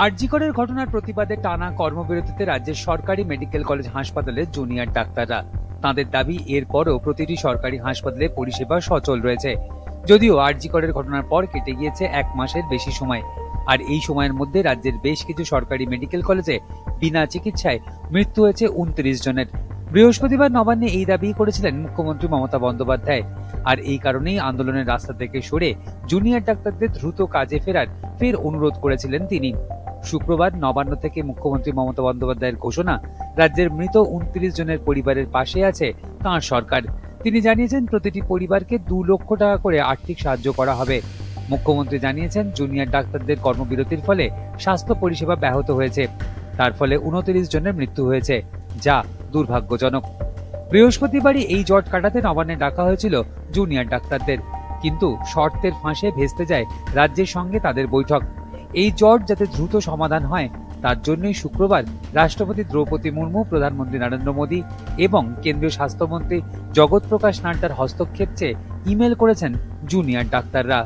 আরজি করের ঘটনার প্রতিবাদে টানা কর্মবিরতিতে রাজ্যের সরকারি মেডিকেল কলেজ হাসপাতালে জুনিয়র ডাক্তাররা। তাঁদের দাবি, এরপরও প্রতিটি সরকারি হাসপাতালে পরিষেবা সচল রয়েছে। যদিও আরজি করের ঘটনার পর কেটে গিয়েছে 1 মাসের বেশি সময়, আর এই সময়ের মধ্যে রাজ্যের বেশ কিছু সরকারি মেডিকেল কলেজে বিনা চিকিৎসায় মৃত্যু হয়েছে 29 জনের। বৃহস্পতিবার নবান্নে এই দাবি করেছিলেন মুখ্যমন্ত্রী মমতা বন্দ্যোপাধ্যায়। আর এই কারণেই আন্দোলনের রাস্তা থেকে সরে জুনিয়র ডাক্তারদের দ্রুত কাজে ফের অনুরোধ করেছিলেন তিনি। শুক্রবার নবান্ন থেকে মুখ্যমন্ত্রী মমতা বন্দ্যোপাধ্যায়ের ঘোষণা, রাজ্যের মৃত 29 জনের পরিবারের পাশে আছে তাঁর সরকার। তিনি জানিয়েছেন, প্রতিটি পরিবারকে 2 লক্ষ টাকা করে আর্থিক সাহায্য করা হবে। মুখ্যমন্ত্রী জানিয়েছেন, জুনিয়র ডাক্তারদের কর্মবিরতির ফলে স্বাস্থ্য পরিষেবা ব্যাহত হয়েছে। তার ফলে 29 জনের মৃত্যু হয়েছে, যা দুর্ভাগ্যজনক। বৃহস্পতিবারই এই জট কাটাতে নবান্নে ডাকা হয়েছিল জুনিয়র ডাক্তারদের, কিন্তু শর্তের ফাঁসে ভেস্তে যায় রাজ্যের সঙ্গে তাদের বৈঠক। এই জট যাতে দ্রুত সমাধান হয়, তার জন্যই শুক্রবার রাষ্ট্রপতি দ্রৌপদী মুর্মু, প্রধানমন্ত্রী নরেন্দ্র মোদী এবং কেন্দ্রীয় স্বাস্থ্যমন্ত্রী জগৎ প্রকাশ নাড্ডার হস্তক্ষেপ চেয়ে ইমেল করেছেন জুনিয়র ডাক্তাররা।